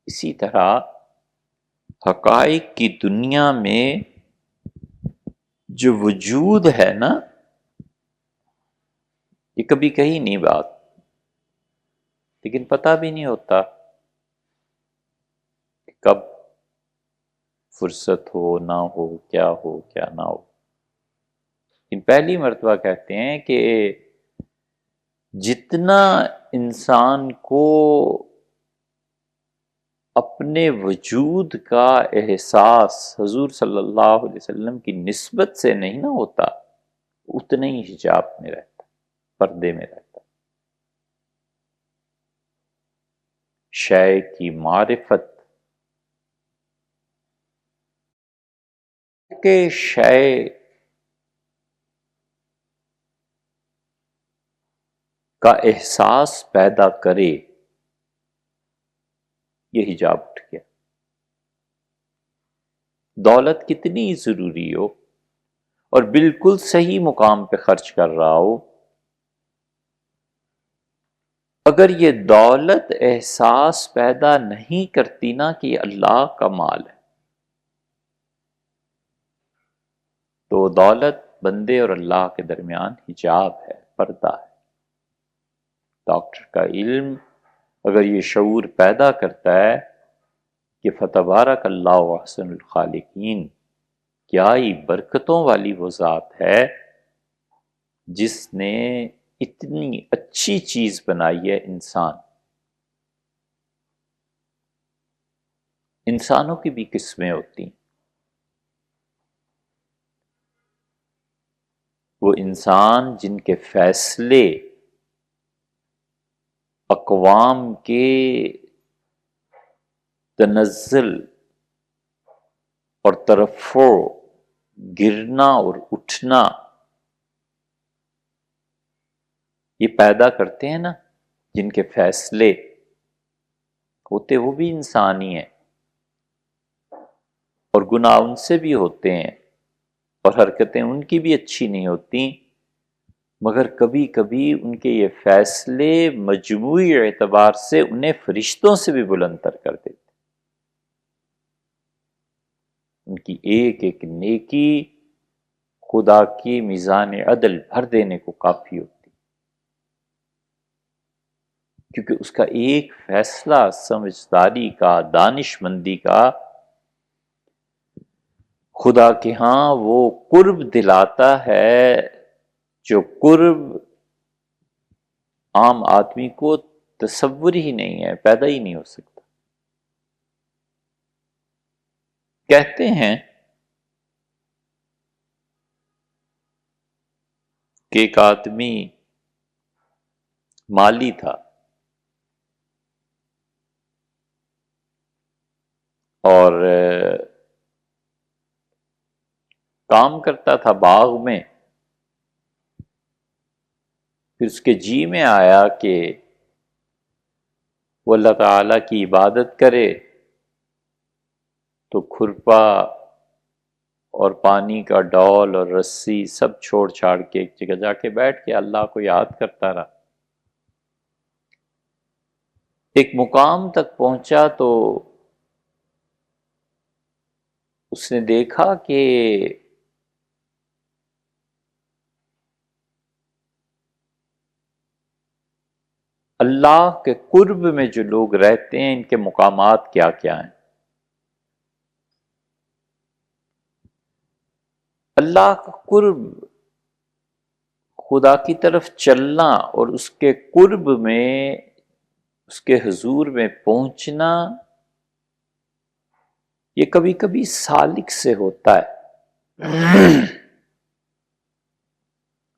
اسی طرح حقائق کی دنیا میں جو وجود ہے نا، یہ کبھی کہی نہیں بات، لیکن پتہ بھی نہیں ہوتا کہ کب فرصت ہو نہ ہو کیا نہ ہو۔ پہلی مرتبہ کہتے ہیں کہ جتنا انسان کو اپنے وجود کا احساس حضور صلی اللہ علیہ وسلم کی نسبت سے نہیں نہ ہوتا، اتنا ہی حجاب میں رہتا، پردے میں رہتا۔ شے کی معرفت کہ شے کا احساس پیدا کرے، یہ حجاب اٹھ گیا۔ دولت کتنی ضروری ہو اور بالکل صحیح مقام پہ خرچ کر رہا ہو، اگر یہ دولت احساس پیدا نہیں کرتی نا کہ یہ اللہ کا مال ہے، تو دولت بندے اور اللہ کے درمیان حجاب ہے، پردہ ہے۔ ڈاکٹر کا علم اگر یہ شعور پیدا کرتا ہے کہ فتبارک اللہ احسن الخالقین، کیا ہی برکتوں والی وہ ذات ہے جس نے اتنی اچھی چیز بنائی ہے انسان۔ انسانوں کی بھی قسمیں ہوتی ہیں، وہ انسان جن کے فیصلے اقوام کے تنزل اور ترفع، گرنا اور اٹھنا یہ پیدا کرتے ہیں نا، جن کے فیصلے ہوتے وہ بھی انسان ہی ہیں، اور گناہ ان سے بھی ہوتے ہیں اور حرکتیں ان کی بھی اچھی نہیں ہوتی، مگر کبھی کبھی ان کے یہ فیصلے مجموعی اعتبار سے انہیں فرشتوں سے بھی بلندتر کر دیتے۔ ان کی ایک ایک نیکی خدا کی میزان عدل بھر دینے کو کافی ہوتی، کیونکہ اس کا ایک فیصلہ سمجھداری کا، دانش مندی کا، خدا کے ہاں وہ قرب دلاتا ہے جو قرب عام آدمی کو تصور ہی نہیں ہے، پیدا ہی نہیں ہو سکتا۔ کہتے ہیں کہ ایک آدمی مالی تھا اور کام کرتا تھا باغ میں، پھر اس کے جی میں آیا کہ وہ اللہ تعالیٰ کی عبادت کرے، تو کھرپا اور پانی کا ڈول اور رسی سب چھوڑ چھاڑ کے ایک جگہ جا کے بیٹھ کے اللہ کو یاد کرتا رہا۔ ایک مقام تک پہنچا تو اس نے دیکھا کہ اللہ کے قرب میں جو لوگ رہتے ہیں ان کے مقامات کیا کیا ہیں۔ اللہ کا قرب، خدا کی طرف چلنا اور اس کے قرب میں، اس کے حضور میں پہنچنا، یہ کبھی کبھی سالک سے ہوتا ہے،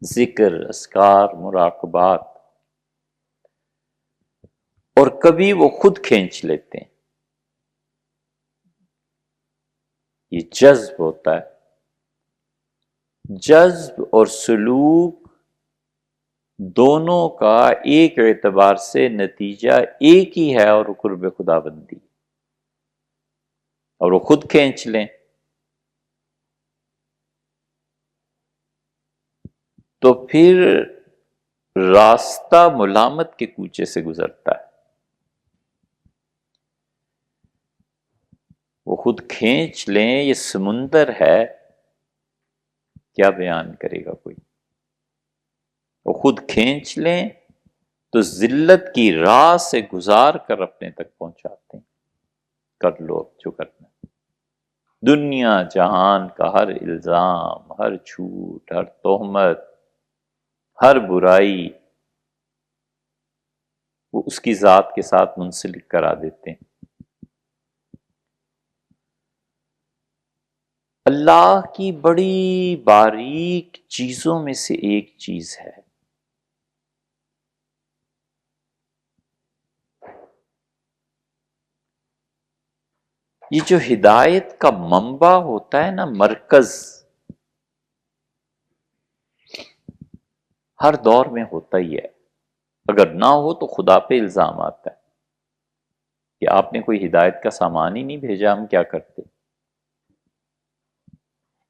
ذکر، اذکار، مراقبات، اور کبھی وہ خود کھینچ لیتے ہیں، یہ جذب ہوتا ہے۔ جذب اور سلوک دونوں کا ایک اعتبار سے نتیجہ ایک ہی ہے، اور وہ قرب خدا بندی، اور وہ خود کھینچ لیں تو پھر راستہ ملامت کے کوچے سے گزرتا ہے۔ خود کھینچ لیں، یہ سمندر ہے، کیا بیان کرے گا کوئی؟ وہ خود کھینچ لیں تو ذلت کی راہ سے گزار کر اپنے تک پہنچاتے ہیں۔ کر لو اب جو کرنا، دنیا جہان کا ہر الزام، ہر جھوٹ، ہر تہمت، ہر برائی وہ اس کی ذات کے ساتھ منسلک کرا دیتے ہیں۔ اللہ کی بڑی باریک چیزوں میں سے ایک چیز ہے یہ جو ہدایت کا منبع ہوتا ہے نا، مرکز، ہر دور میں ہوتا ہی ہے۔ اگر نہ ہو تو خدا پہ الزام آتا ہے کہ آپ نے کوئی ہدایت کا سامان ہی نہیں بھیجا، ہم کیا کرتے؟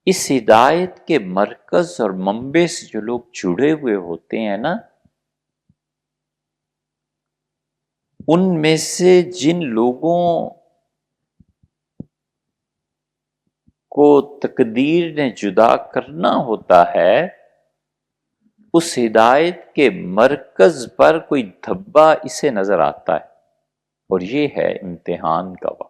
اس ہدایت کے مرکز اور منبع سے جو لوگ جڑے ہوئے ہوتے ہیں نا، ان میں سے جن لوگوں کو تقدیر نے جدا کرنا ہوتا ہے، اس ہدایت کے مرکز پر کوئی دھبا اسے نظر آتا ہے، اور یہ ہے امتحان کا وقت۔